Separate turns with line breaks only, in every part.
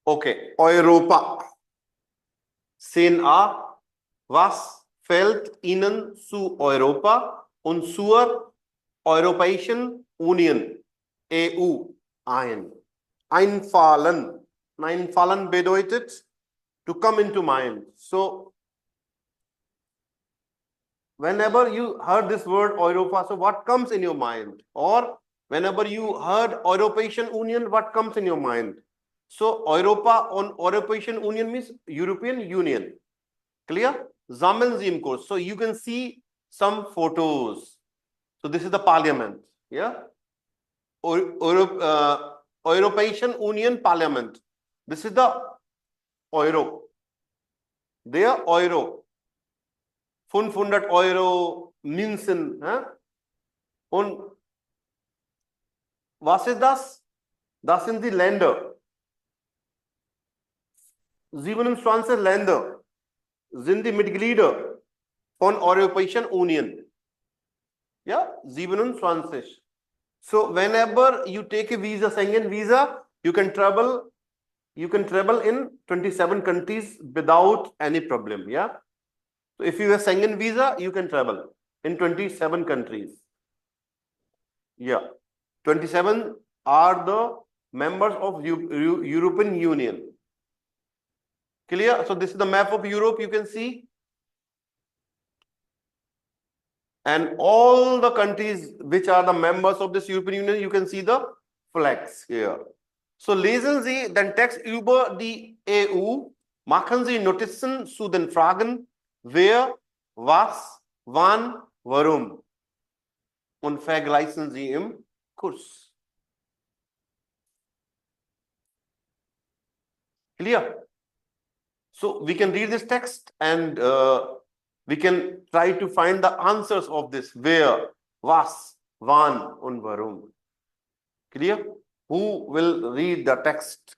Okay, Europa. Sen A. Was fällt Ihnen zu Europa und zur Europäischen Union, EU, ein? Einfallen. Einfallen bedeutet to come into mind. So, whenever you heard this word Europa, so what comes in your mind? Or whenever you heard European Union, what comes in your mind? So, Europa on European Union means European Union. Clear? Zamenzim course. So you can see some photos. So this is the parliament. Yeah. European Union Parliament. This is the Euro. There Euro. 500 Euro Münzen. Und was ist das? Das sind die Länder. 27 Länder sind die Mitglieder von Europäischen Union. Ja, 27. So whenever you take a visa, Schengen visa, you can travel in 27 countries without any problem. Yeah. So if you have Schengen visa, you can travel in 27 countries. Yeah. 27 are the members of European Union. Clear? So this is the map of Europe, you can see. And all the countries which are the members of this European Union, you can see the flags here. So lesen Sie den Text über die EU, machen Sie Notizen zu den Fragen wer, was, wann, warum und vergleichen Sie im Kurs. Clear? So we can read this text and we can try to find the answers of this wer, was, wann und warum. Clear? Who will read the text?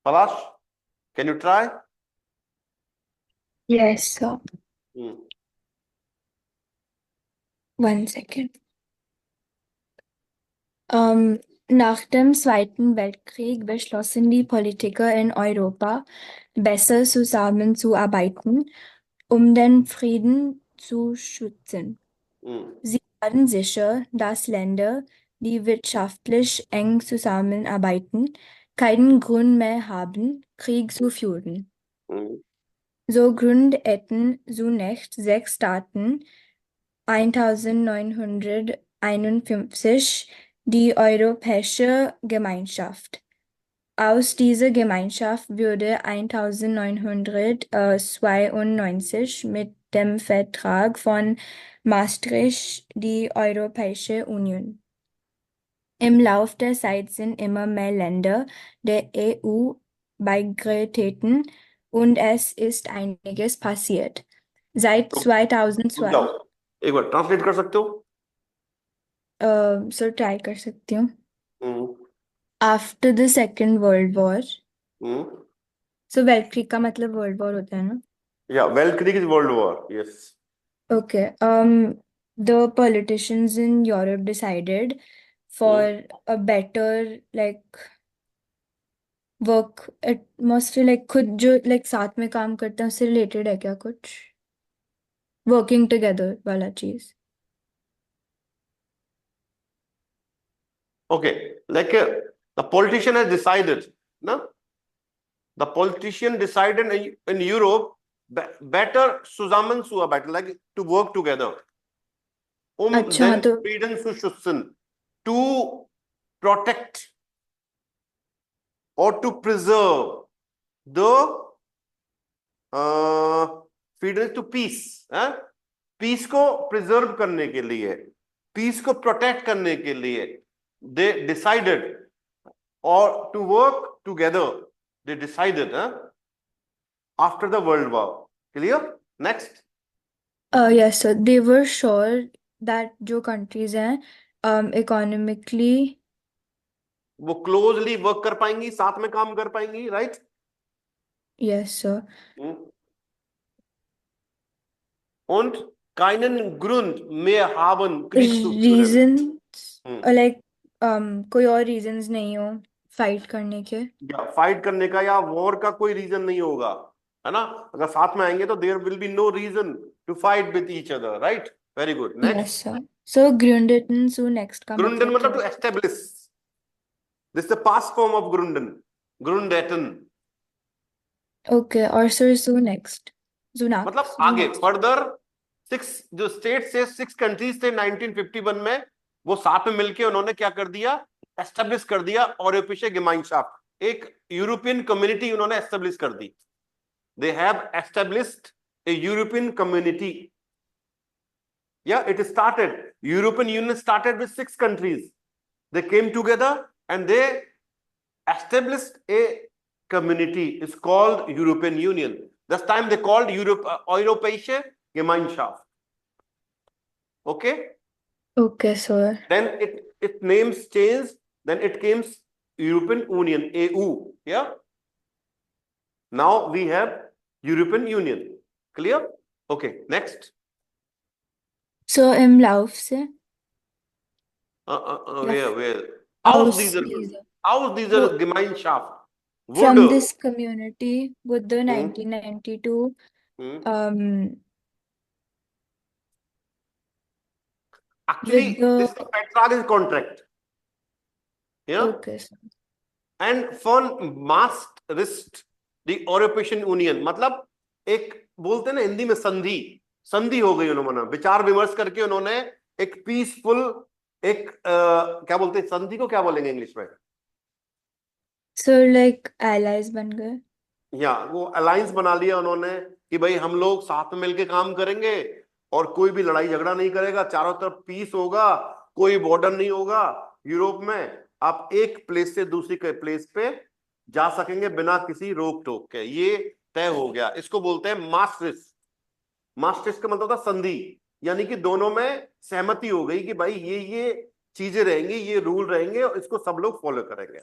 Palash, can you try?
Yes, sir. 1 second. Nach dem Zweiten Weltkrieg beschlossen die Politiker in Europa, besser zusammenzuarbeiten, um den Frieden zu schützen. Sie waren sicher, dass Länder, die wirtschaftlich eng zusammenarbeiten, keinen Grund mehr haben, Krieg zu führen. So gründeten zunächst 6 Staaten 1951 die Europäische Gemeinschaft. Aus dieser Gemeinschaft wurde 1992 mit dem Vertrag von Maastricht die Europäische Union. Im Lauf der Zeit sind immer mehr Länder der EU beigetreten und es ist einiges passiert. Seit 2002
एक बार translate कर सकते हो?
Sir try कर सकती हूँ. After the Second World War. So Weltkrieg का मतलब World War होता है ना?
Yeah, Weltkrieg is World War. Yes.
Okay. The politicians in Europe decided for a better work atmosphere, खुद जो साथ में काम करते हैं उससे related है क्या कुछ? Working together वाला चीज.
Okay, the politician has decided, no? The politician decided in Europe better zusammenzuarbeiten, to work together.
अच्छा, तो
Frieden zu schützen, to protect or to preserve the freedom to peace. Peace को preserve करने के लिए, peace को protect करने के लिए, they decided, or to work together, they decided after the World War. Clear? Next.
yes, so they were sure that जो countries हैं economically
वो closely work कर पाएंगी, साथ में काम कर पाएंगी, right?
Yes, sir.
Und keinen Grund mehr haben, Krieg zu führen.
Reasons कोई और reasons नहीं हो फाइट करने के।
या फाइट करने का या वॉर का कोई रीजन नहीं होगा, है ना। अगर साथ में आएंगे तो there will be no reason to fight with each other, right. Very good,
yes
next.
Sir. So ग्रुंडन सो नेक्स्ट का
ग्रुंडन
मतलब
मतलब
क्या?
To establish, this the past form of ग्रुंडन, ग्रुंडेटन।
ओके, और सर सो नेक्स्ट जुनाक
मतलब
जो
आगे
नेक्स्ट।
फर्दर सिक्स जो स्टेट से 6 कंट्रीज थे 1951 में, वो साथ में मिलके उन्होंने क्या कर दिया, एस्टेब्लिश कर दिया यूरोपीय गेमाइनशाफ्ट, एक यूरोपियन कम्युनिटी उन्होंने एस्टेब्लिश कर दी। They have established a European community. Yeah, it started. European Union started with 6 countries. They came together and they established a community. It's called European Union. This time they called Europäische Gemeinschaft. Okay.
Okay sir.
Then it names changed. Then it came European Union, EU. Yeah. Now we have European Union. Clear? Okay. Next.
So im Lauf से या
Where?
aus dieser
Aus dieser
wo
Gemeinschaft
from
wurde.
this community with the
Hmm,
1992
hmm.
um with
Actually, this
the
is the Petrarch contract. Yeah.
okay sir.
And von Maastricht, the European Union. मतलब एक बोलते हैं ना हिंदी में संधि, संधि हो गई उन्होंने विचार विमर्श करके उन्होंने एक पीसफुल एक क्या बोलते हैं संधि को, क्या बोलेंगे इंग्लिश में,
So like allies बन गए।
या वो अलायंस बना लिया उन्होंने कि भाई हम लोग साथ में मिलके काम करेंगे और कोई भी लड़ाई झगड़ा नहीं करेगा, चारों तरफ पीस होगा, कोई बॉर्डर नहीं होगा यूरोप में, आप एक प्लेस से दूसरी प्लेस पे जा सकेंगे बिना किसी रोक टोक के, ये तय हो गया। इसको बोलते हैं मास्ट्रिस्ट। मास्ट्रिस्ट का मतलब था संधि, यानी कि दोनों में सहमति हो गई कि भाई ये चीजें रहेंगी, ये रूल रहेंगे और इसको सब लोग फॉलो करेंगे।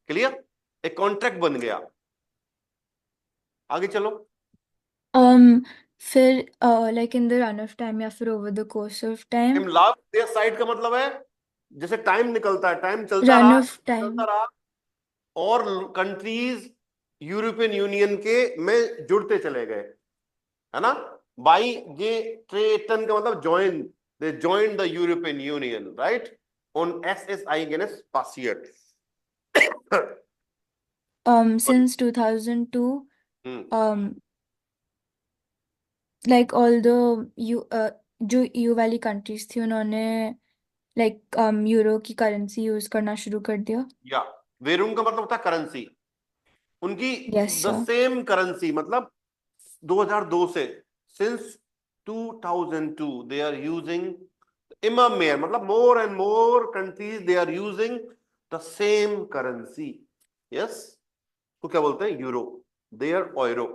क्लियर? एक कॉन्ट्रैक्ट बन गया। आगे चलो।
फिर like in the run of time या फिर over the course of time
लाभ देयर साइड का मतलब है जैसे टाइम निकलता है, टाइम
run of
चलता
time
रहा और कंट्रीज यूरोपियन यूनियन के में जुड़ते चले गए, है ना। बाई ये ट्रेटन का मतलब join, they join the European Union, right, on एसएसआई गेनेस पासियट।
since 2002 like all the जो EU वाली कंट्रीज थी उन्होंने like यूरो की करेंसी यूज करना शुरू कर दिया।
या वेरून का मतलब होता है करेंसी, उनकी
yes
the
sir.
Same currency, मतलब 2002 से, सिंस 2002 दे आर यूजिंग इमामेर, मतलब more and more countries they are using the same currency. Yes, तो क्या बोलते हैं यूरो, दे आर ऑयरो।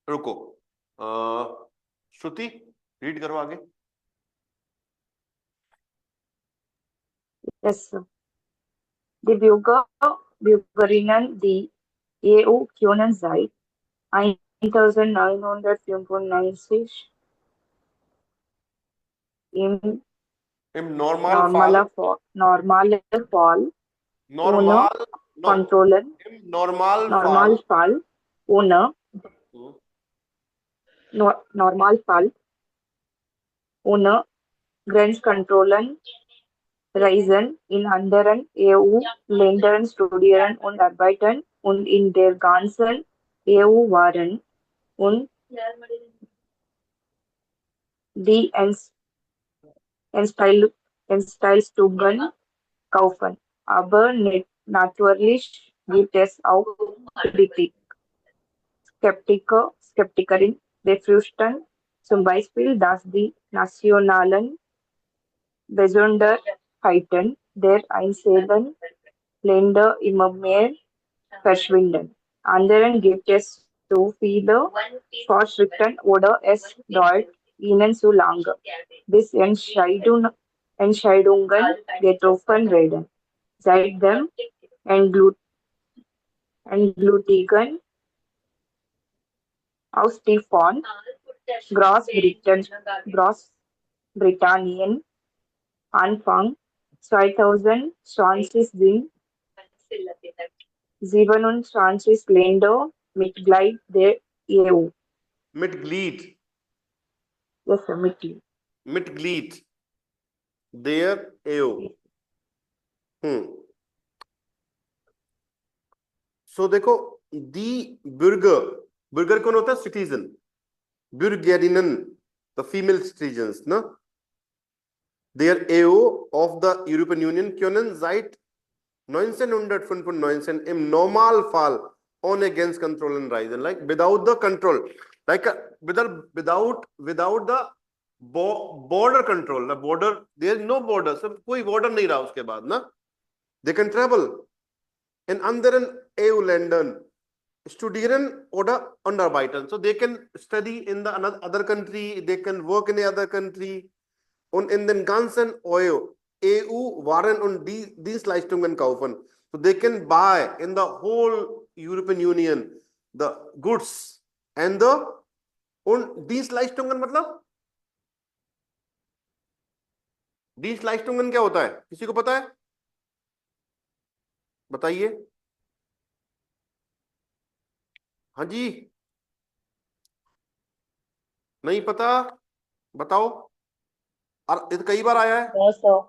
रुको, श्रुति रीड करो आगे।
Yes, sir. Die Bürgerinnen, die EU können seit 1995 im
im Normalfall
normalen Fall ohne
normal no
Kontrollen,
im Normalfall
Normalfall ohne Normalfall ohne Grenzkontrollen reisen in anderen EU-Ländern, studieren und arbeiten und in der ganzen EU waren und die Entsteilstungen kaufen. Aber natürlich gibt es auch Kritik. Skeptikerinnen befürchten zum Beispiel, dass die nationalen Besonderheiten der einzelnen Länder immer mehr verschwinden. Anderen gibt es zu viele Vorschriften oder es dauert ihnen zu lange, bis Entscheidungen getroffen werden. Seit dem endgültigen Austieg von Großbritannien Anfang 2020 sind 27 Länder Mitglied der EU.
Mitglied,
Yes, sir, Mitglied.
Mitglied, der EU. So देखो, die Bürger कौन होता है? Citizen. Bürgerinnen, the female citizens, no? Der EU of the European Union können seit 1995 im Normalfall ohne Grenzkontrollen reisen, like without the control, like without the border control, the border, there is no border, so कोई border नहीं रहा उसके बाद ना, they can travel in anderen EU-Ländern studieren oder arbeiten, so they can study in the other country, they can work in the other country und in den ganzen EU Waren und Dienstleistungen kaufen. So they can buy in the whole European Union the goods and the und Dienstleistungen मतलब Dienstleistungen क्या होता है? किसी को पता है? बताइए। हाँ जी, नहीं पता? बताओ। और ये कई बार आया है।
Yes, sir.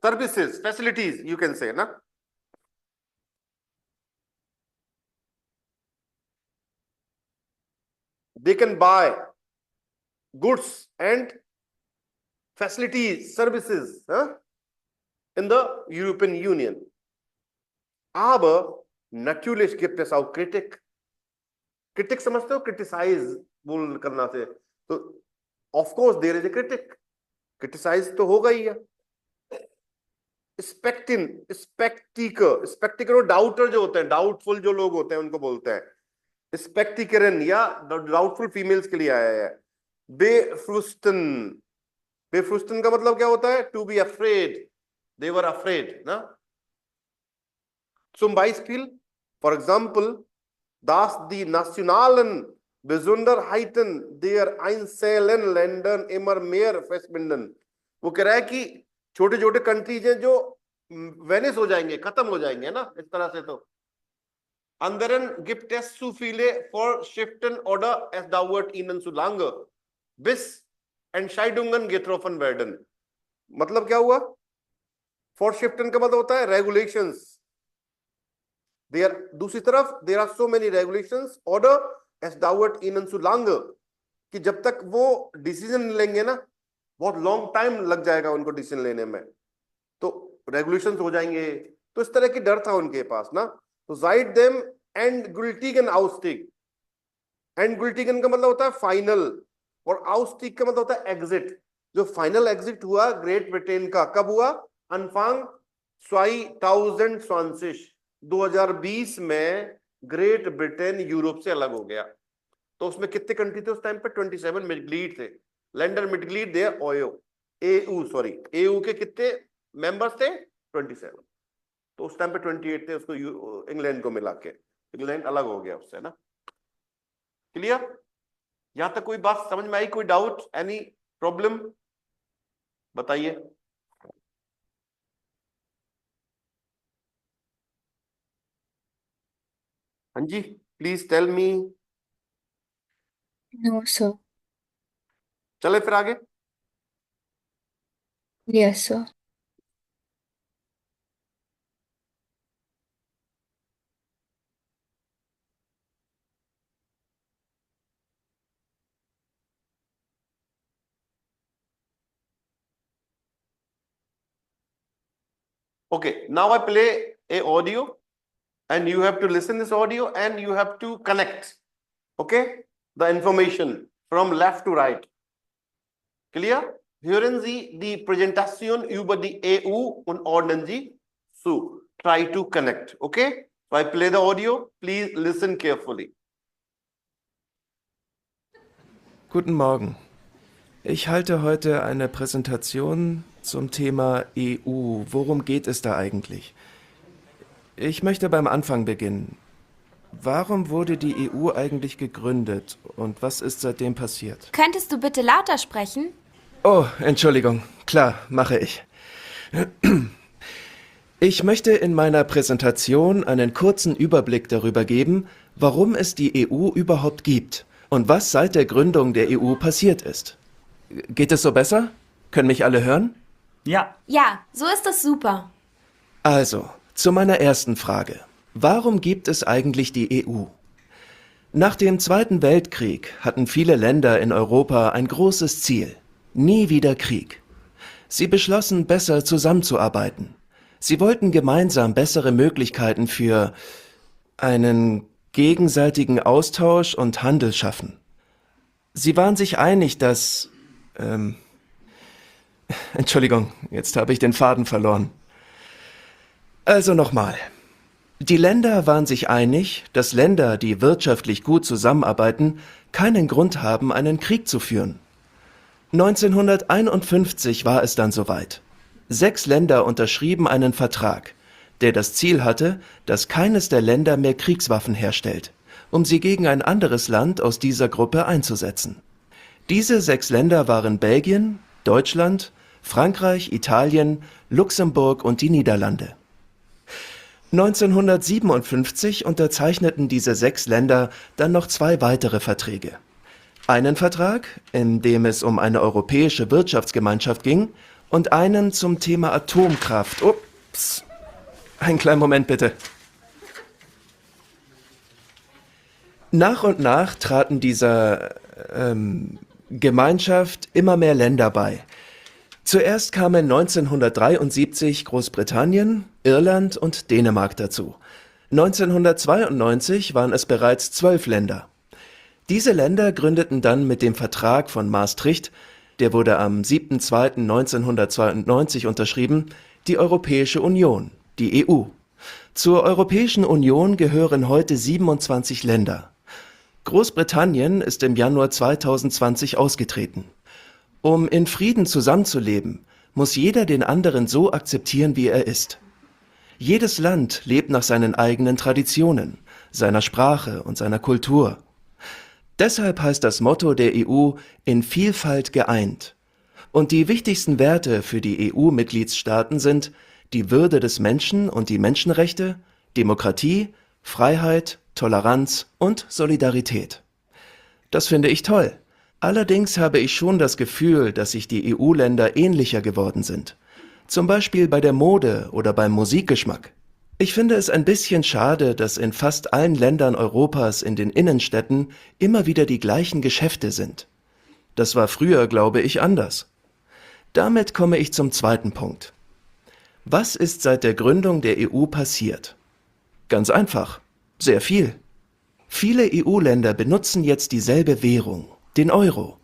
Services, facilities, you can say, na? They can buy goods and facilities, services, in the European Union. Aber natürlich gibt es auch Kritik. Kritik समझते हो? Criticize बोल करना से तो of course there is a critic. Criticize तो होगा ही है. स्पेक्टिकर daughter जो होते हैं, डाउटफुल जो लोग होते हैं उनको बोलते हैं स्पेक्टिकरन, या डाउटफुल फीमेल्स के लिए आया है. बेफ्रुस्टन, बेफ्रुस्टन का मतलब क्या होता है? To be afraid, they were afraid ना. Zum Beispiel, for example, dass die nationalen Besonderheiten der einzelnen Länder immer mehr verschwinden. वो कह रहा है कि छोटे छोटे कंट्रीज हैं जो वेनिस हो जाएंगे, खत्म हो जाएंगे ना इस तरह से. तो anderen gibt es zu viele Vorschriften oder es dauert ihnen zu lange bis Entscheidungen getroffen werden. मतलब क्या हुआ? Vorschriften का मतलब होता है regulations. दूसरी तरफ there are so many regulations oder es dauert ihnen zu lange, कि जब तक वो डिसीजन लेंगे ना बहुत लॉन्ग टाइम लग जाएगा उनको डिसीजन लेने में, तो रेगुलेशंस हो जाएंगे. तो इस तरह की डर था उनके पास ना. तो seit dem endgültigen Ausstieg, endgültigen का मतलब होता है फाइनल और Ausstieg का मतलब होता है एग्जिट. जो फाइनल एग्जिट हुआ ग्रेट ब्रिटेन का कब हुआ? Anfang 2020 में ग्रेट ब्रिटेन यूरोप से अलग हो गया. तो उसमें कितने कंट्री थे उस टाइम पे? 27 मिडग्लीड थे. लैंडर मिडग्लीड दे EU के कितने मेंबर्स थे? 27. तो उस टाइम पे 28 थे, उसको इंग्लैंड को मिला के इंग्लैंड अलग हो गया उससे ना. क्लियर? यहां तक कोई बात समझ में आई? कोई डाउट, एनी प्रॉब्लम बताइए. हाँ जी, please tell me.
No, sir.
चले फिर आगे.
Yes, sir.
Okay, now I play a audio and you have to listen this audio and you have to connect, okay, the information from left to right. Clear? Hören Sie die Präsentation über die EU und ordnen Sie zu. Try to connect, okay? So I play the audio, please listen carefully.
Guten Morgen. Ich halte heute eine Präsentation zum Thema EU. Worum geht es da eigentlich? Ich möchte beim Anfang beginnen. Warum wurde die EU eigentlich gegründet und was ist seitdem passiert?
Könntest du bitte lauter sprechen?
Oh, Entschuldigung. Klar, mache ich. Ich möchte in meiner Präsentation einen kurzen Überblick darüber geben, warum es die EU überhaupt gibt und was seit der Gründung der EU passiert ist. Geht es so besser? Können mich alle hören?
Ja,
Ja, so ist das super.
Also, zu meiner ersten Frage. Warum gibt es eigentlich die EU? Nach dem Zweiten Weltkrieg hatten viele Länder in Europa ein großes Ziel. Nie wieder Krieg. Sie beschlossen, besser zusammenzuarbeiten. Sie wollten gemeinsam bessere Möglichkeiten für einen gegenseitigen Austausch und Handel schaffen. Sie waren sich einig, dass... Entschuldigung, jetzt habe ich den Faden verloren. Also nochmal. Die Länder waren sich einig, dass Länder, die wirtschaftlich gut zusammenarbeiten, keinen Grund haben, einen Krieg zu führen. 1951 war es dann soweit. 6 Länder unterschrieben einen Vertrag, der das Ziel hatte, dass keines der Länder mehr Kriegswaffen herstellt, um sie gegen ein anderes Land aus dieser Gruppe einzusetzen. Diese 6 Länder waren Belgien, Deutschland, Frankreich, Italien, Luxemburg und die Niederlande. 1957 unterzeichneten diese 6 Länder dann noch 2 weitere Verträge. Einen Vertrag, in dem es um eine europäische Wirtschaftsgemeinschaft ging, und einen zum Thema Atomkraft. Ups, einen kleinen Moment bitte. Nach und nach traten dieser Gemeinschaft immer mehr Länder bei. Zuerst kamen 1973 Großbritannien, Irland und Dänemark dazu. 1992 waren es bereits 12 Länder. Diese Länder gründeten dann mit dem Vertrag von Maastricht, der wurde am 7.2.1992 unterschrieben, die Europäische Union, die EU. Zur Europäischen Union gehören heute 27 Länder. Großbritannien ist im Januar 2020 ausgetreten. Um in Frieden zusammenzuleben, muss jeder den anderen so akzeptieren, wie er ist. Jedes Land lebt nach seinen eigenen Traditionen, seiner Sprache und seiner Kultur. Deshalb heißt das Motto der EU in Vielfalt geeint. Und die wichtigsten Werte für die EU-Mitgliedstaaten sind die Würde des Menschen und die Menschenrechte, Demokratie, Freiheit, Toleranz und Solidarität. Das finde ich toll. Allerdings habe ich schon das Gefühl, dass sich die EU-Länder ähnlicher geworden sind. Zum Beispiel bei der Mode oder beim Musikgeschmack. Ich finde es ein bisschen schade, dass in fast allen Ländern Europas in den Innenstädten immer wieder die gleichen Geschäfte sind. Das war früher, glaube ich, anders. Damit komme ich zum zweiten Punkt. Was ist seit der Gründung der EU passiert? Ganz einfach. Sehr viel. Viele EU-Länder benutzen jetzt dieselbe Währung, den Euro.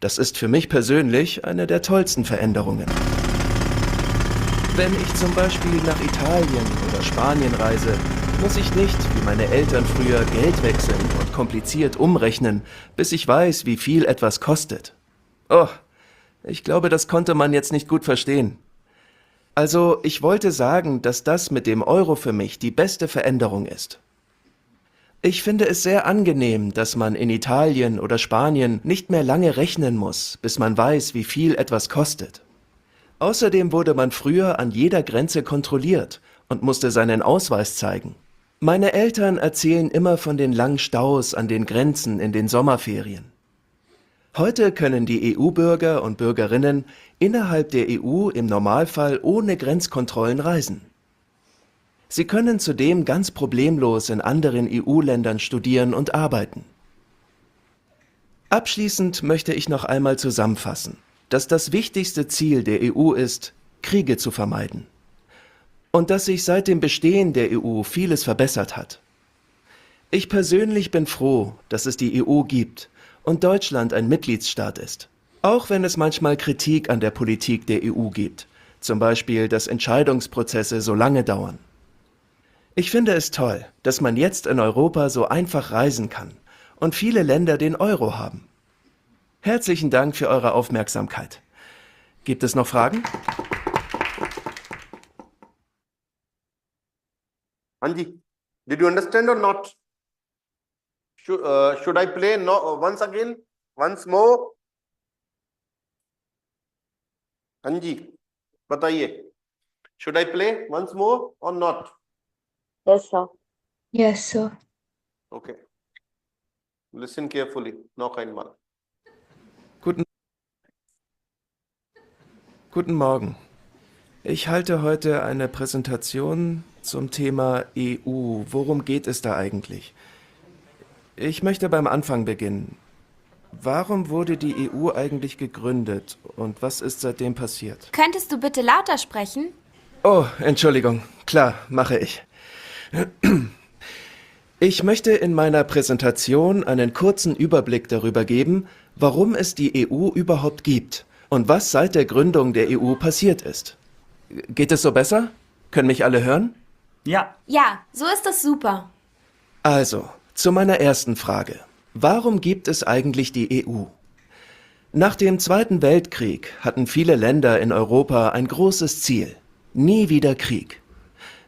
Das ist für mich persönlich eine der tollsten Veränderungen. Wenn ich zum Beispiel nach Italien oder Spanien reise, muss ich nicht, wie meine Eltern früher, Geld wechseln und kompliziert umrechnen, bis ich weiß, wie viel etwas kostet. Oh, ich glaube, das konnte man jetzt nicht gut verstehen. Also, ich wollte sagen, dass das mit dem Euro für mich die beste Veränderung ist. Ich finde es sehr angenehm, dass man in Italien oder Spanien nicht mehr lange rechnen muss, bis man weiß, wie viel etwas kostet. Außerdem wurde man früher an jeder Grenze kontrolliert und musste seinen Ausweis zeigen. Meine Eltern erzählen immer von den langen Staus an den Grenzen in den Sommerferien. Heute können die EU-Bürger und Bürgerinnen innerhalb der EU im Normalfall ohne Grenzkontrollen reisen. Sie können zudem ganz problemlos in anderen EU-Ländern studieren und arbeiten. Abschließend möchte ich noch einmal zusammenfassen, dass das wichtigste Ziel der EU ist, Kriege zu vermeiden. Und dass sich seit dem Bestehen der EU vieles verbessert hat. Ich persönlich bin froh, dass es die EU gibt und Deutschland ein Mitgliedsstaat ist. Auch wenn es manchmal Kritik an der Politik der EU gibt, zum Beispiel, dass Entscheidungsprozesse so lange dauern. Ich finde es toll, dass man jetzt in Europa so einfach reisen kann und viele Länder den Euro haben. Herzlichen Dank für eure Aufmerksamkeit. Gibt es noch Fragen?
Anji, did you understand or not? Should I play once again? Once more? हाँ जी, बताइए. Should I play once more or not?
Yes, sir.
Yes, sir.
Okay. Listen carefully. Noch einmal.
Guten, guten Morgen. Ich halte heute eine Präsentation zum Thema EU. Worum geht es da eigentlich? Ich möchte beim Anfang beginnen. Warum wurde die EU eigentlich gegründet und was ist seitdem passiert?
Könntest du bitte lauter sprechen?
Oh, Entschuldigung. Klar, mache ich. Ich möchte in meiner Präsentation einen kurzen Überblick darüber geben, warum es die EU überhaupt gibt und was seit der Gründung der EU passiert ist. Geht es so besser? Können mich alle hören?
Ja,
Ja, so ist das super.
Also, zu meiner ersten Frage. Warum gibt es eigentlich die EU? Nach dem Zweiten Weltkrieg hatten viele Länder in Europa ein großes Ziel. Nie wieder Krieg.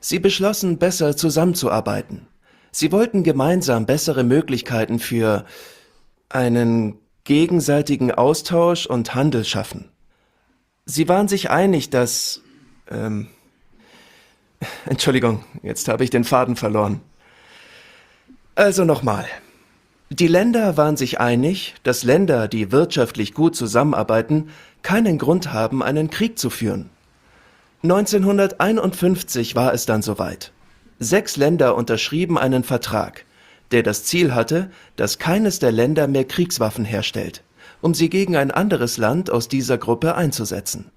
Sie beschlossen, besser zusammenzuarbeiten. Sie wollten gemeinsam bessere Möglichkeiten für einen gegenseitigen Austausch und Handel schaffen. Sie waren sich einig, dass... Entschuldigung, jetzt habe ich den Faden verloren. Also nochmal. Die Länder waren sich einig, dass Länder, die wirtschaftlich gut zusammenarbeiten, keinen Grund haben, einen Krieg zu führen. 1951 war es dann soweit. 6 Länder unterschrieben einen Vertrag, der das Ziel hatte, dass keines der Länder mehr Kriegswaffen herstellt, um sie gegen ein anderes Land aus dieser Gruppe einzusetzen.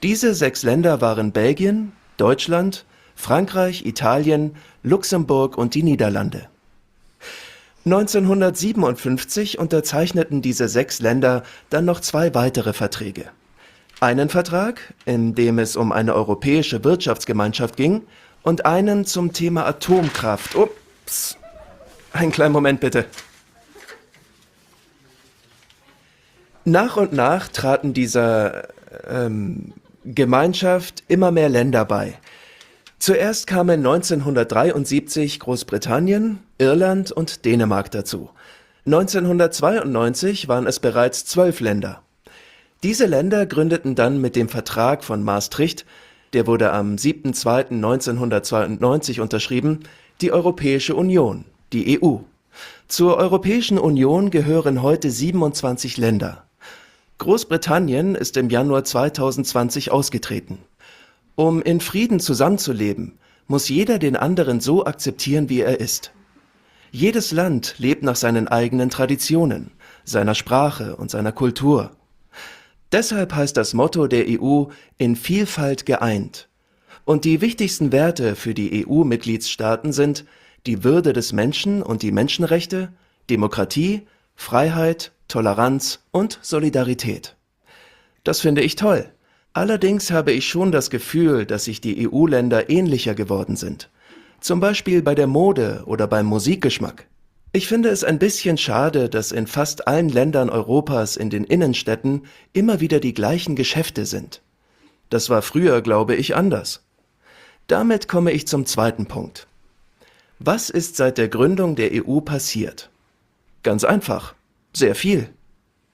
Diese 6 Länder waren Belgien, Deutschland, Frankreich, Italien, Luxemburg und die Niederlande. 1957 unterzeichneten diese 6 Länder dann noch 2 weitere Verträge. Einen Vertrag, in dem es um eine europäische Wirtschaftsgemeinschaft ging, und einen zum Thema Atomkraft. Ups, einen kleinen Moment bitte. Nach und nach traten dieser Gemeinschaft immer mehr Länder bei. Zuerst kamen 1973 Großbritannien, Irland und Dänemark dazu. 1992 waren es bereits 12 Länder. Diese Länder gründeten dann mit dem Vertrag von Maastricht, der wurde am 7.2.1992 unterschrieben, die Europäische Union, die EU. Zur Europäischen Union gehören heute 27 Länder. Großbritannien ist im Januar 2020 ausgetreten. Um in Frieden zusammenzuleben, muss jeder den anderen so akzeptieren, wie er ist. Jedes Land lebt nach seinen eigenen Traditionen, seiner Sprache und seiner Kultur. Deshalb heißt das Motto der EU „In Vielfalt geeint“. Und die wichtigsten Werte für die EU-Mitgliedstaaten sind die Würde des Menschen und die Menschenrechte, Demokratie, Freiheit, Toleranz und Solidarität. Das finde ich toll. Allerdings habe ich schon das Gefühl, dass sich die EU-Länder ähnlicher geworden sind. Zum Beispiel bei der Mode oder beim Musikgeschmack. Ich finde es ein bisschen schade, dass in fast allen Ländern Europas in den Innenstädten immer wieder die gleichen Geschäfte sind. Das war früher, glaube ich, anders. Damit komme ich zum zweiten Punkt. Was ist seit der Gründung der EU passiert? Ganz einfach. Sehr viel.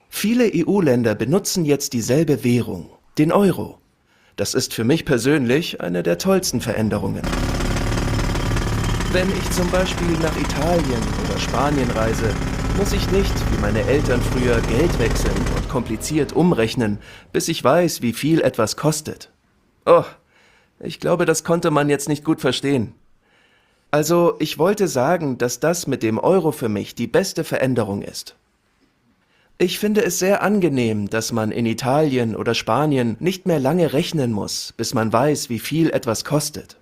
Viele EU-Länder benutzen jetzt dieselbe Währung, den Euro. Das ist für mich persönlich eine der tollsten Veränderungen. Wenn ich zum Beispiel nach Italien oder Spanien reise, muss ich nicht, wie meine Eltern früher, Geld wechseln und kompliziert umrechnen, bis ich weiß, wie viel etwas kostet. Oh, ich glaube, das konnte man jetzt nicht gut verstehen. Also, ich wollte sagen, dass das mit dem Euro für mich die beste Veränderung ist. Ich finde es sehr angenehm, dass man in Italien oder Spanien nicht mehr lange rechnen muss, bis man weiß, wie viel etwas kostet.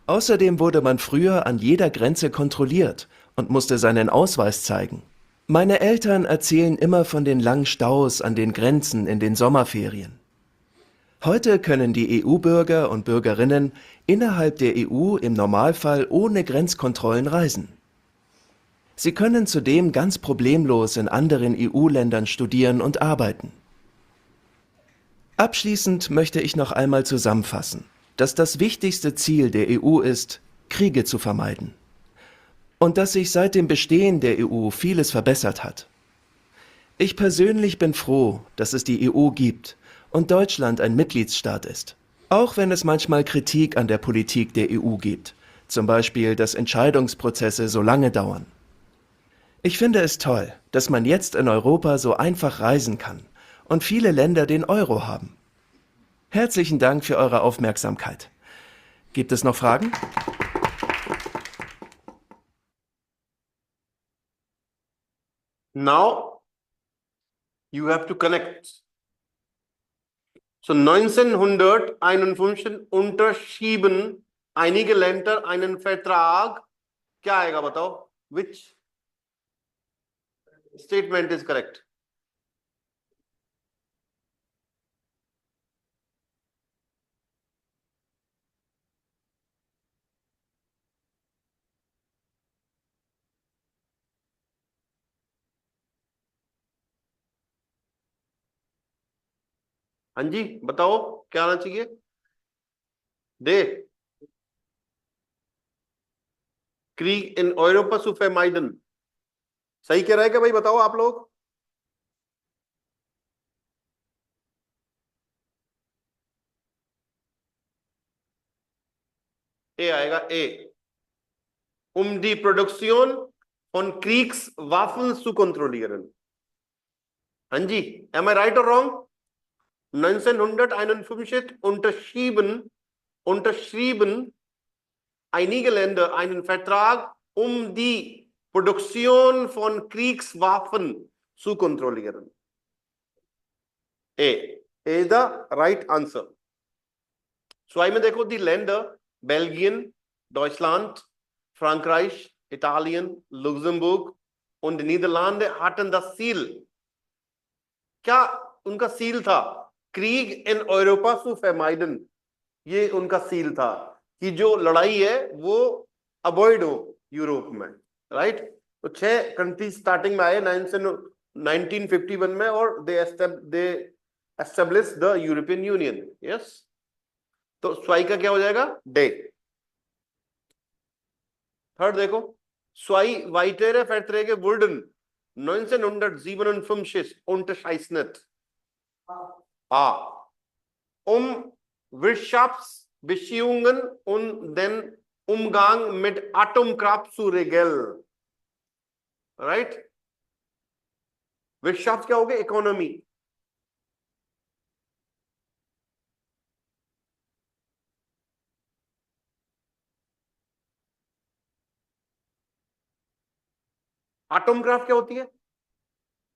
Außerdem wurde man früher an jeder Grenze kontrolliert und musste seinen Ausweis zeigen. Meine Eltern erzählen immer von den langen Staus an den Grenzen in den Sommerferien. Heute können die EU-Bürger und Bürgerinnen innerhalb der EU im Normalfall ohne Grenzkontrollen reisen. Sie können zudem ganz problemlos in anderen EU-Ländern studieren und arbeiten. Abschließend möchte ich noch einmal zusammenfassen, dass das wichtigste Ziel der EU ist, Kriege zu vermeiden. Und dass sich seit dem Bestehen der EU vieles verbessert hat. Ich persönlich bin froh, dass es die EU gibt und Deutschland ein Mitgliedsstaat ist. Auch wenn es manchmal Kritik an der Politik der EU gibt, zum Beispiel, dass Entscheidungsprozesse so lange dauern. Ich finde es toll, dass man jetzt in Europa so einfach reisen kann und viele Länder den Euro haben. Herzlichen Dank für eure Aufmerksamkeit. Gibt es noch Fragen?
Now you have to connect. So 1951 unterschrieben einige Länder einen Vertrag. क्या आएगा बताओ? Which statement is correct? हाँ जी, बताओ क्या आना चाहिए? दे क्रीग इन Europa zu vermeiden. सही कह रहा है क्या भाई? बताओ आप लोग. ए आएगा ए. Die Produktion von Kriegswaffen zu kontrollieren. हाँ जी, am I right or wrong? 1951 unterschrieben einige Länder einen Vertrag, die Produktion von Kriegswaffen zu kontrollieren. A is the right answer. So I में देखो die Länder Belgien, Deutschland, Frankreich, Italien, Luxemburg und Niederlande hatten das Ziel. क्या उनका seal था? क्रीग इन Europa zu vermeiden. ये उनका seal था कि जो लड़ाई है वो अवॉइड हो यूरोप में, राइट? तो 6 कंट्री स्टार्टिंग में आए 1951 में और they establish the European Union. Yes, तो स्वाई का क्या हो जाएगा? डे. थर्ड देखो, स्वाई weitere Verträge wurden 1957 unterzeichnet. Wirtschaftsbeziehungen und den Umgang mit Atomkraft zu regeln. Right? Wirtschaft क्या हो गया? इकोनॉमी. एटमक्राफ्ट क्या होती है?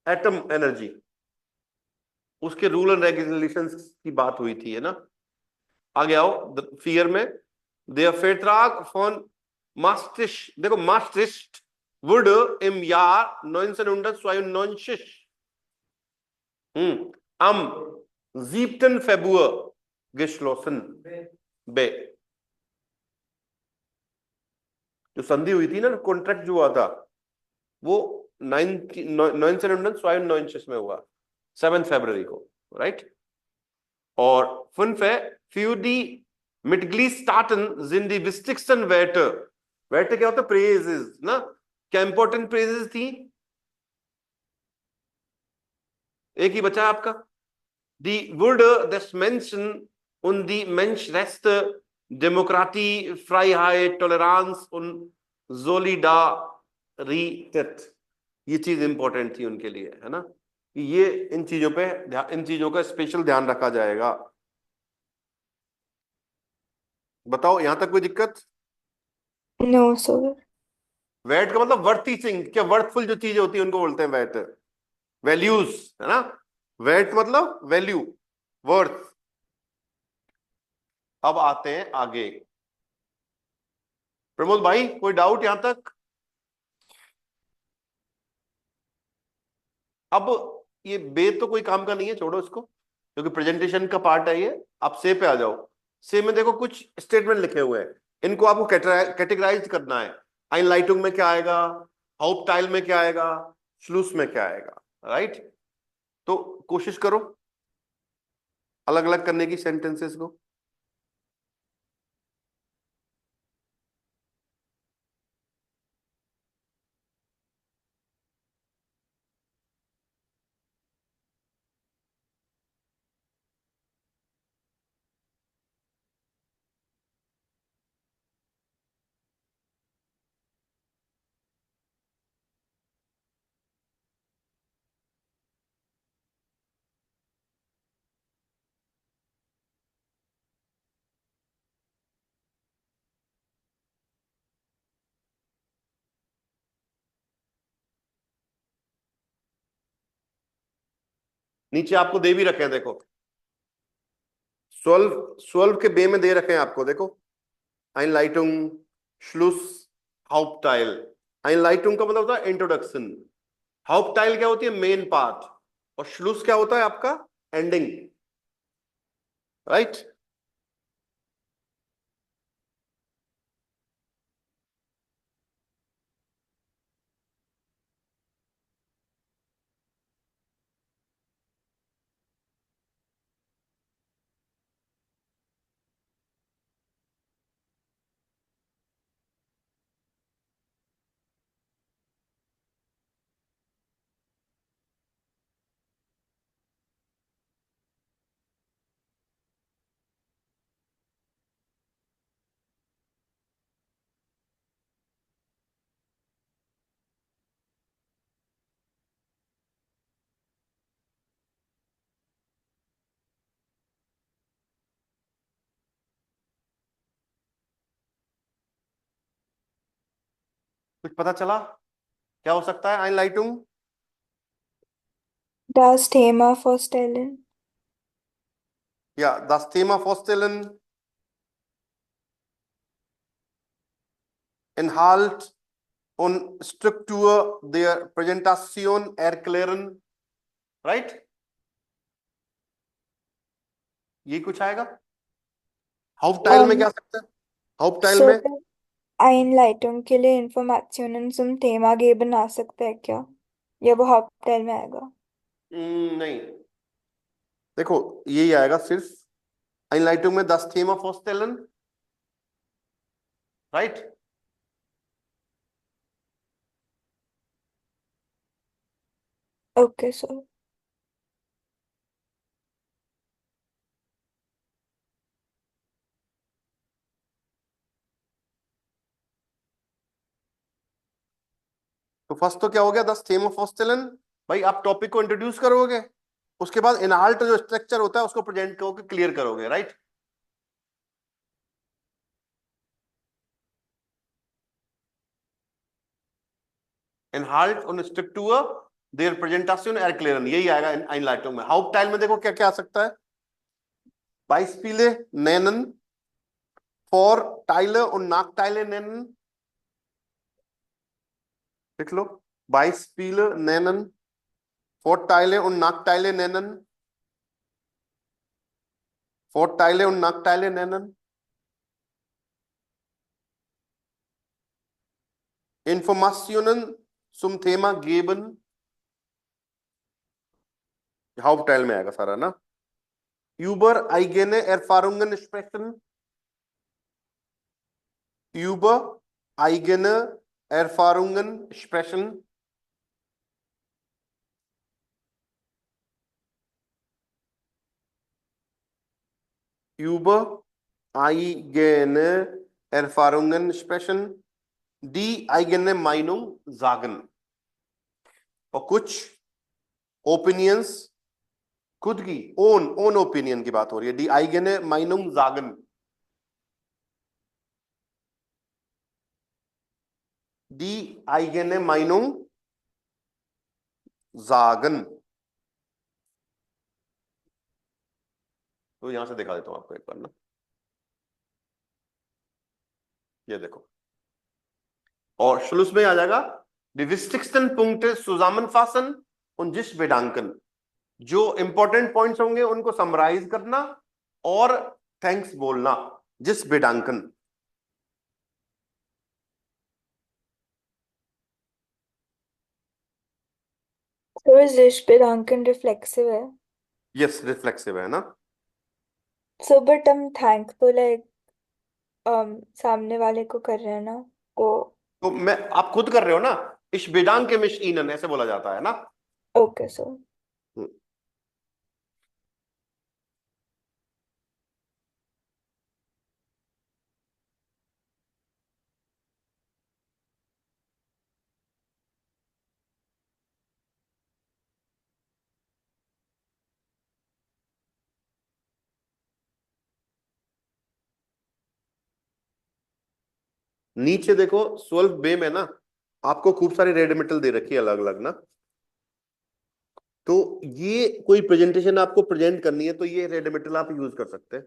Atom energy. उसके रूल एंड रेगुलेशंस की बात हुई थी, है ना? आगे आओ फियर में. Der Vertrag von Maastricht, देखो Maastricht wurde im Jahr 1992 am 7. Februar geschlossen. बे जो संधि हुई थी ना, कॉन्ट्रैक्ट जो हुआ था वो 1992 में हुआ 7 फरवरी को, राइट? और für die Mitgliedstaaten sind die wichtigsten Werte. Werte क्या होता है? Praises ना? क्या इंपॉर्टेंट प्रेजेस थी? एक ही बचा आपका. Die Würde des Menschen und die Menschenrechte, Demokratie, Freiheit, Toleranz und Solidarität. ये चीज इंपॉर्टेंट थी उनके लिए, है ना? ये इन चीजों का स्पेशल ध्यान रखा जाएगा. बताओ यहां तक कोई दिक्कत?
No sir.
वैट का मतलब वर्थी थिंग. क्या वर्थफुल जो चीजें होती है उनको बोलते हैं वैट. वैल्यूज, है ना? वैट मतलब वैल्यू, वर्थ. अब आते हैं आगे. प्रमोद भाई, कोई डाउट यहां तक? अब ये बे तो कोई काम का नहीं है, छोड़ो इसको, क्योंकि प्रेजेंटेशन का पार्ट है ये. आप से पे आ जाओ. से में देखो कुछ स्टेटमेंट लिखे हुए हैं, इनको आपको कैटेगराइज करना है. आइनलाइटुंग में क्या आएगा, हाउप्टाइल में क्या आएगा, श्लूस में क्या आएगा, राइट? तो कोशिश करो अलग अलग करने की सेंटेंसेस को. नीचे आपको दे भी रखे हैं, देखो स्वल्व स्वल्व के बे में दे रखे हैं आपको, देखो Einleitung, Schluss, Hauptteil। Einleitung का मतलब होता है इंट्रोडक्शन, Hauptteil क्या होती है मेन पार्ट, और Schluss क्या होता है आपका एंडिंग, राइट। कुछ पता चला क्या हो सकता है Einleitung?
Das Thema vorstellen.
Ja, das Thema vorstellen, Inhalt und Struktur der Präsentation erklären, right? ये कुछ आएगा। Hauptteil में क्या सकता है, Hauptteil
So
में
Einleitung के लिए Informationen zum Thema geben आ सकता है क्या, या वो Hauptteil में आएगा?
नहीं, देखो यही आएगा सिर्फ Einleitung में das Thema vorstellen, right?
Okay, so
तो फर्स्ट तो क्या हो गया, das Thema vorstellen, भाई आप टॉपिक को इंट्रोड्यूस करोगे, उसके बाद इनहाल्ट जो स्ट्रक्चर होता है उसको प्रेजेंट करोगे, क्लियर करोगे, right. Inhalt und Struktur der Präsentation erklären, यही आएगा Einleitung में। Hauptteil में देखो क्या क्या आ सकता है, Beispiele nennen, Vorteile und Nachteile nennen, लिख लो, Beispiele nennen, Vorteile und Nachteile nennen, Vorteile und Nachteile nennen, Informationen zum Thema geben, Hauptteil में आएगा सारा ना। Über eigene Erfahrungen sprechen, über eigene Erfahrungen sprechen, über eigene Erfahrungen sprechen, die eigene Meinung sagen, और कुछ opinions खुद की own opinion की बात हो रही है, die eigene Meinung sagen, die eigene Meinung sagen। तो यहां से दिखा देता हूं आपको एक बार ना, ये देखो, और Schluss में आ जाएगा die wichtigsten Punkte zusammenfassen und जिस बेडांकन, जो इंपॉर्टेंट पॉइंट्स होंगे उनको समराइज करना और थैंक्स बोलना, जिस बेडांकन।
so is this Bedanken reflexive है?
यस रिफ्लेक्सिव है ना।
So but हम thank तो like सामने वाले को कर रहे हैं ना,
तो मैं आप खुद कर रहे हो ना, इस बेडांग के मिश ईनन ऐसे बोला जाता है ना।
okay so
नीचे देखो 12 बे में ना आपको खूब सारी रेड मेटल दे रखी है अलग अलग ना, तो ये कोई प्रेजेंटेशन आपको प्रेजेंट करनी है तो ये रेडिमेटल आप यूज कर सकते हैं।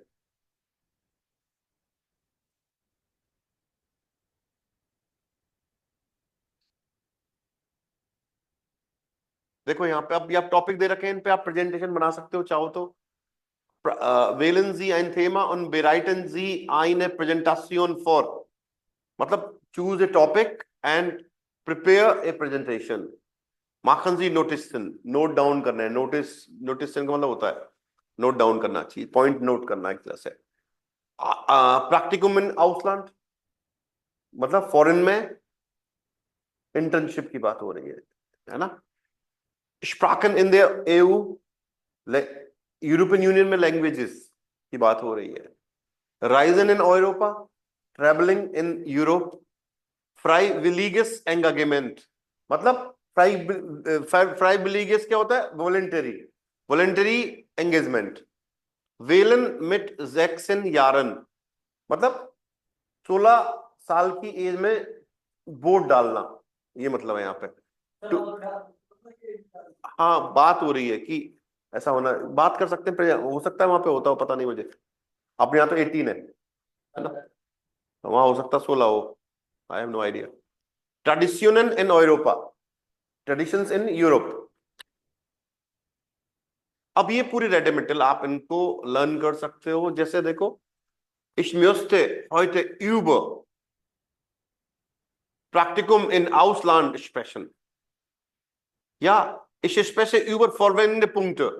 देखो यहाँ पे आप टॉपिक दे रखे हैं, इन पे आप प्रेजेंटेशन बना सकते हो चाहो तो। wählen Sie ein Thema und bereiten Sie eine Präsentation vor। मतलब choose a topic and prepare a presentation। machen Sie Notizen, note down करना है। नोटिसन का मतलब होता है नोट डाउन करना चाहिए, पॉइंट नोट करना एक तरह से। प्रैक्टिकम इन आउसलैंड मतलब फॉरेन में इंटर्नशिप की बात हो रही है ना। स्प्राकन in the EU, European Union में लैंग्वेजेस की बात हो रही है। राइजन इन यूरोपा, ट्रेवलिंग इन यूरोप। फ्राइविलिगस एंगेजमेंट मतलब फ्राइविलिगस क्या होता है, वॉलेंटरी एंगेजमेंट। वेलन मिट जैक्सन यारन मतलब 16 साल की एज में वोट डालना, ये मतलब है यहाँ पे। हाँ बात हो रही है कि ऐसा होना, बात कर सकते हैं, हो सकता है वहां पे होता हो, पता नहीं मुझे। अपने यहाँ तो 18 है ना, तो वहां हो सकता 16 हो, I have no idea. Tradition in Europa, traditions in Europe. अब ये पूरी रेडिमेटल आप इनको लर्न कर सकते हो। जैसे देखो, ich möchte heute über Praktikum in Ausland sprechen। Ja, ich spreche über folgende Punkte।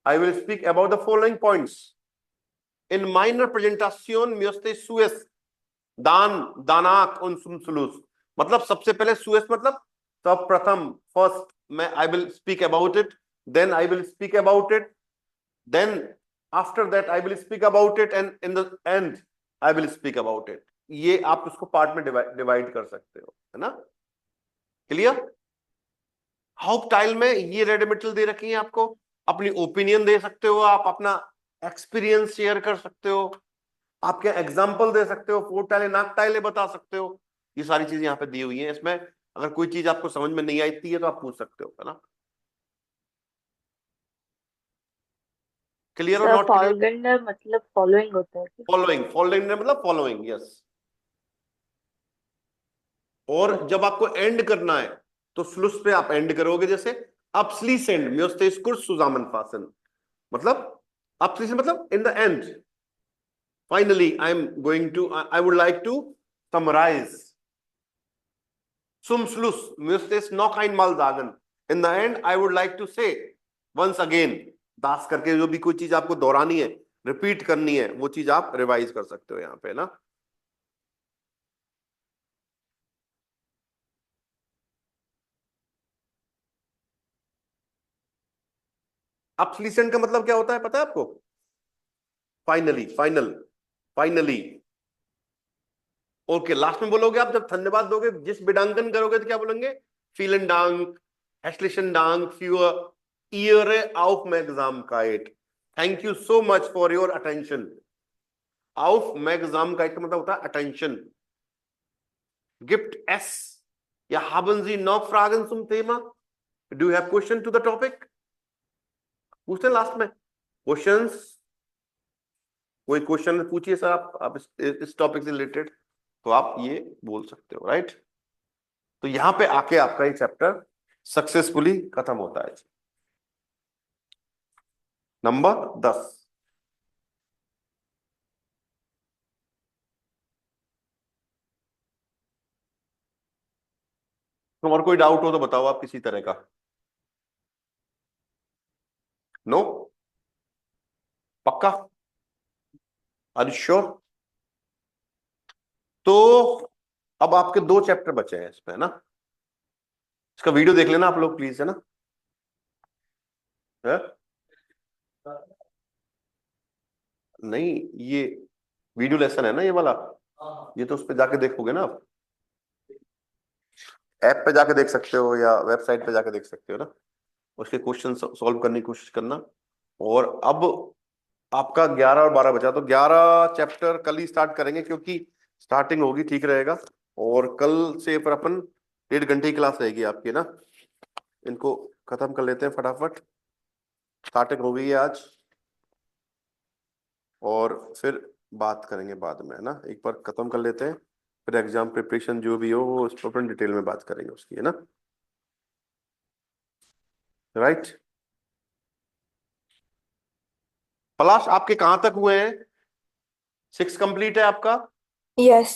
I will speak about the following points। In meiner Präsentation möchte ich zuerst dann, danach und zum Schluss। मतलब सबसे पहले zuerst मतलब सब प्रथम, first मैं I will speak about it, then I will speak about it, then after that I will speak about it, and in the end I will speak about it। ये आप उसको पार्ट में divide कर सकते हो, है ना। क्लियर। हाउपटाइल में ये रेडिमेटल दे रखी है आपको, अपनी ओपिनियन दे सकते हो आप, अपना एक्सपीरियंस शेयर कर सकते हो, आपके एग्जाम्पल दे सकते हो, फोरटाइले नाकटाइले बता सकते हो। ये सारी चीजें यहाँ पे दी हुई हैं। इसमें अगर कोई चीज आपको समझ में नहीं आती है तो आप पूछ सकते हो, है ना। क्लियर और
सर
नॉट क्लियर।
फॉलोइंग मतलब फॉलोइंग होता है क्या?
फॉलोइंग मतलब फॉलोइंग, यस। और जब आपको एंड करना है तो स्लुस पे आप एंड करोगे। जैसे abschließend möchte ich kurz zusammenfassen, मतलब abschließend मतलब in the end, finally I would like to summarize। zum Schluss möchte ich noch einmal sagen, in the end I would like to say once again। दास करके जो भी कोई चीज आपको दोहरानी है, repeat करनी है, वो चीज आप रिवाइज कर सकते हो यहाँ पे ना। abschließend का मतलब क्या होता है पता है आपको? Finally, finally. ओके, लास्ट में बोलोगे आप, जब धन्यवाद दोगे, जिस बिडांकन करोगे तो क्या बोलेंगे? vielen Dank, herzlichen Dank für Ihre Aufmerksamkeit। Thank you so much for your attention. Aufmerksamkeit का मतलब होता है अटेंशन। Gibt es या haben Sie noch Fragen zum Thema? Do you have question to the topic? पूछते last में questions. कोई question पूछिए sir, आप इस टॉपिक से रिलेटेड, तो आप ये बोल सकते हो, राइट। तो यहां पे आके आपका ये चैप्टर सक्सेसफुली खत्म होता है। नंबर 10। तो और कोई डाउट हो तो बताओ आप किसी तरह का। नो, पक्का, आर यू श्योर? तो अब आपके 2 चैप्टर बचे हैं इसमें, है ना। इसका वीडियो देख लेना आप लोग प्लीज, है ना। है? नहीं, ये वीडियो लेसन है ना ये वाला, ये तो उस पर जाके देखोगे ना आप। ऐप पे जाके देख सकते हो या वेबसाइट पे जाके देख सकते हो ना। उसके क्वेश्चन सॉल्व करने की कोशिश करना। और अब आपका 11 और 12 बचा, तो 11 चैप्टर कल ही स्टार्ट करेंगे, क्योंकि स्टार्टिंग होगी, ठीक रहेगा। और कल से फिर अपन 1.5 घंटे की क्लास रहेगी आपकी ना। इनको खत्म कर लेते हैं फटाफट। स्टार्टिंग हो गई है आज, और फिर बात करेंगे बाद में, है ना। एक बार खत्म कर लेते हैं, फिर एग्जाम प्रिपरेशन जो भी हो वो उस पर अपन डिटेल में बात करेंगे उसकी, है ना। राइट। पलाश आपके कहां तक हुए हैं? 6 कंप्लीट है आपका?
यस